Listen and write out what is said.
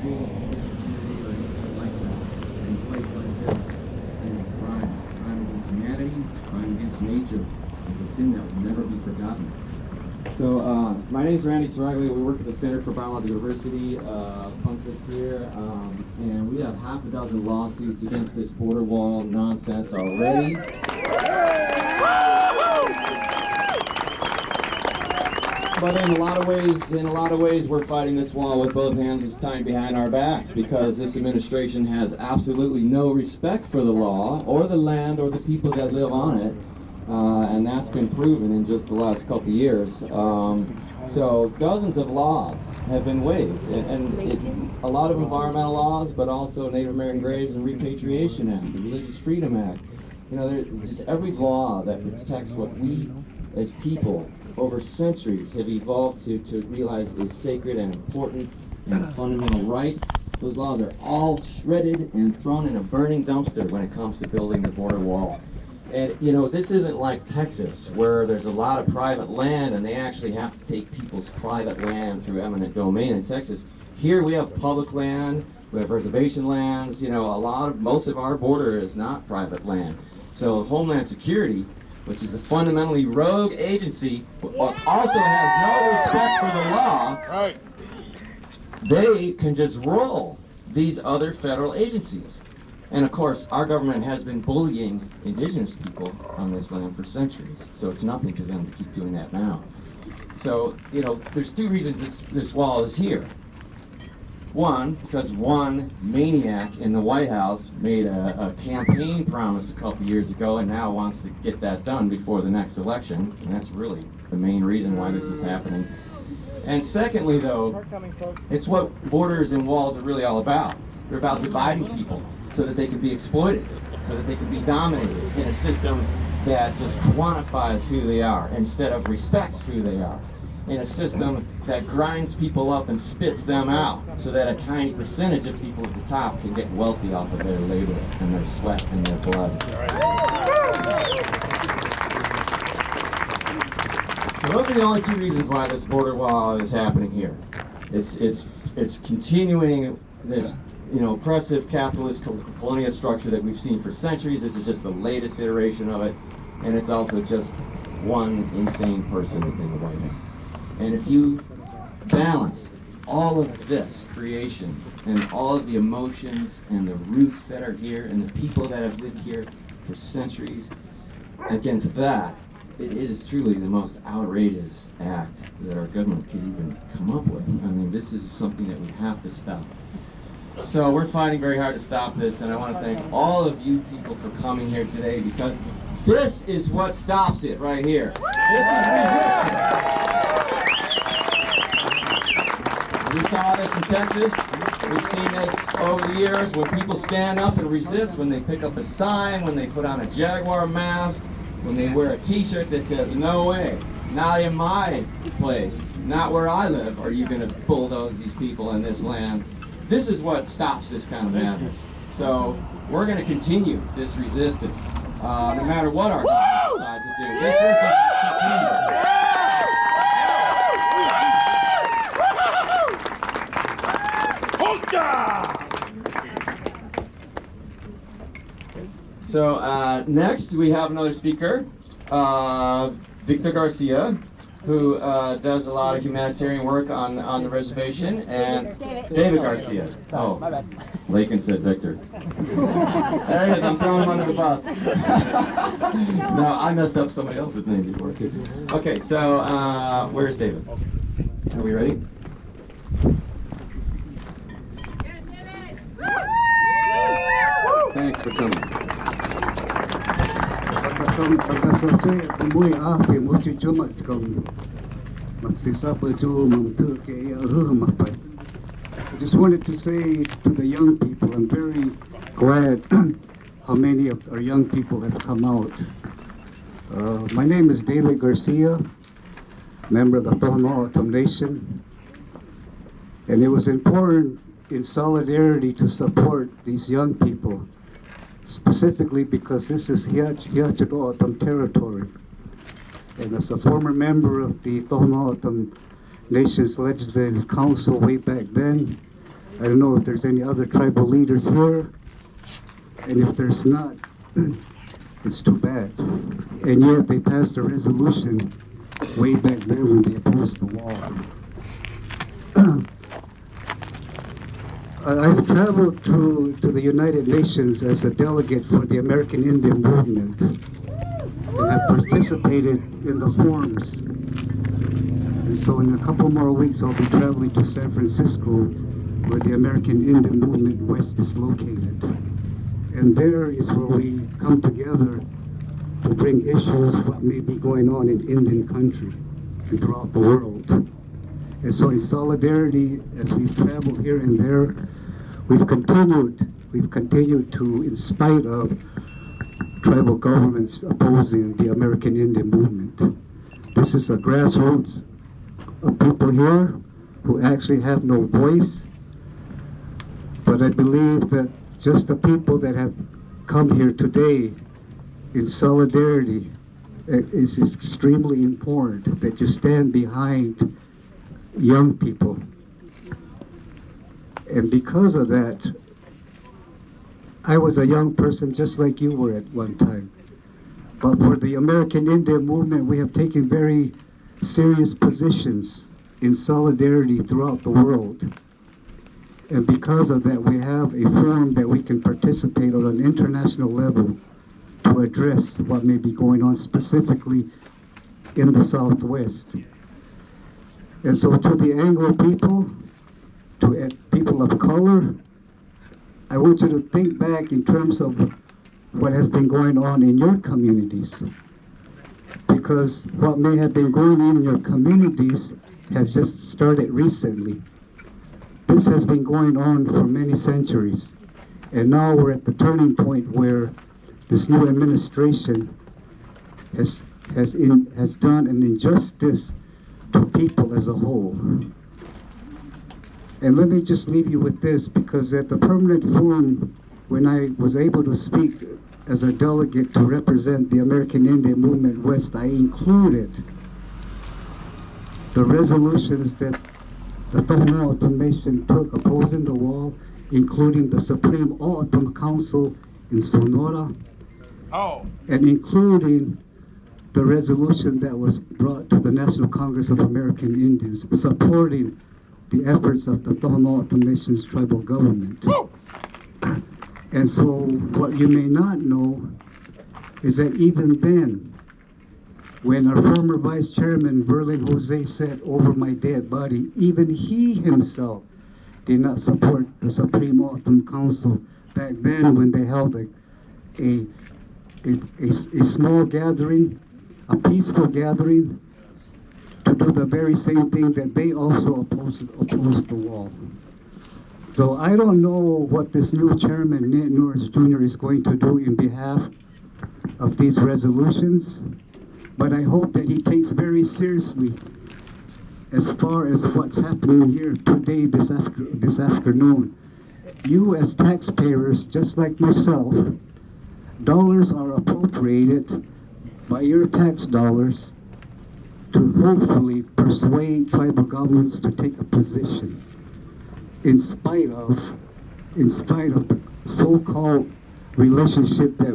being a community or anything like that. And place like this is crime against humanity, crime against nature. It's a sin that will never be forgotten. So, my name is Randy Saragli. We work at the Center for Biological Diversity, Fungus here, and we have half a dozen lawsuits against this border wall nonsense already. But in a lot of ways, we're fighting this wall with both hands tied behind our backs, because this administration has absolutely no respect for the law or the land or the people that live on it. And that's been proven in just the last couple of years. So dozens of laws have been waived, and a lot of environmental laws, but also Native American Graves and Repatriation Act, the Religious Freedom Act. You know, there's just every law that protects what we as people over centuries have evolved to realize is sacred and important and a fundamental right. Those laws are all shredded and thrown in a burning dumpster when it comes to building the border wall. And, you know, this isn't like Texas, where there's a lot of private land and they actually have to take people's private land through eminent domain in Texas. Here we have public land, we have reservation lands, you know, most of our border is not private land. So Homeland Security, which is a fundamentally rogue agency, also has no respect for the law, right. They can just roll these other federal agencies. And of course, our government has been bullying indigenous people on this land for centuries, so it's nothing to them to keep doing that now. So, you know, there's two reasons this wall is here. One, because one maniac in the White House made a campaign promise a couple years ago and now wants to get that done before the next election, and that's really the main reason why this is happening. And secondly, though, it's what borders and walls are really all about. They're about dividing people so that they can be exploited, so that they can be dominated in a system that just quantifies who they are instead of respects who they are, in a system that grinds people up and spits them out so that a tiny percentage of people at the top can get wealthy off of their labor and their sweat and their blood. So those are the only two reasons why this border wall is happening here. It's continuing this, you know, oppressive capitalist colonial structure that we've seen for centuries. This is just the latest iteration of it, and it's also just one insane person in the White House. And if you balance all of this creation and all of the emotions and the roots that are here and the people that have lived here for centuries against that, it is truly the most outrageous act that our government could even come up with. I mean, this is something that we have to stop. So we're fighting very hard to stop this, and I want to thank all of you people for coming here today, because this is what stops it right here. This is resistance. We saw this in Texas. We've seen this over the years when people stand up and resist, when they pick up a sign, when they put on a Jaguar mask, when they wear a t-shirt that says, "No way, not in my place, not where I live, are you going to bulldoze these people in this land." This is what stops this kind of madness. So we're going to continue this resistance, no matter what our government decides to do. This resistance continues. So next we have another speaker, Victor Garcia, who does a lot of humanitarian work on the reservation, and David Garcia. Oh, my bad. Lakin said Victor. There he is, I'm throwing him under the bus. No, I messed up somebody else's name before too. Okay, so where's David? Are we ready? Thanks for coming. I just wanted to say to the young people, I'm very glad how many of our young people have come out. My name is David Garcia, member of the Tohono Nation, and it was important in solidarity to support these young people, specifically because this is Hiachado territory. And as a former member of the Tohono Nation's Legislative Council way back then, I don't know if there's any other tribal leaders here, and if there's not, it's too bad. And yet they passed a resolution way back then when they opposed the wall. I've traveled to the United Nations as a delegate for the American Indian movement and have participated in the forums. And so in a couple more weeks I'll be traveling to San Francisco where the American Indian Movement West is located. And there is where we come together to bring issues what may be going on in Indian country and throughout the world. And so in solidarity, as we've traveled here and there, we've continued to, in spite of tribal governments opposing the American Indian movement. This is a grassroots of people here who actually have no voice, but I believe that just the people that have come here today in solidarity, it is extremely important that you stand behind young people. And because of that, I was a young person just like you were at one time. But for the American Indian movement, we have taken very serious positions in solidarity throughout the world. And because of that, we have a forum that we can participate on an international level to address what may be going on specifically in the Southwest. And so to the Anglo people, to people of color, I want you to think back in terms of what has been going on in your communities. Because what may have been going on in your communities has just started recently. This has been going on for many centuries. And now we're at the turning point where this new administration has done an injustice to people as a whole. And let me just leave you with this, because at the permanent forum, when I was able to speak as a delegate to represent the American Indian Movement West, I included the resolutions that the Tohono O'odham Nation took opposing the wall, including the Supreme O'odham Council in Sonora, and including the resolution that was brought to the National Congress of American Indians supporting the efforts of the Tohono O'odham Nation's tribal government. And so what you may not know is that even then, when our former Vice Chairman Berlin Jose said over my dead body, even he himself did not support the Supreme O'odham Council back then when they held a small gathering, a peaceful gathering, to do the very same thing that they also opposed the wall. So I don't know what this new chairman, Nate Norris Jr., is going to do in behalf of these resolutions, but I hope that he takes very seriously as far as what's happening here today, this afternoon. You as taxpayers, just like myself, dollars are appropriated by your tax dollars to hopefully persuade tribal governments to take a position in spite of the so-called relationship that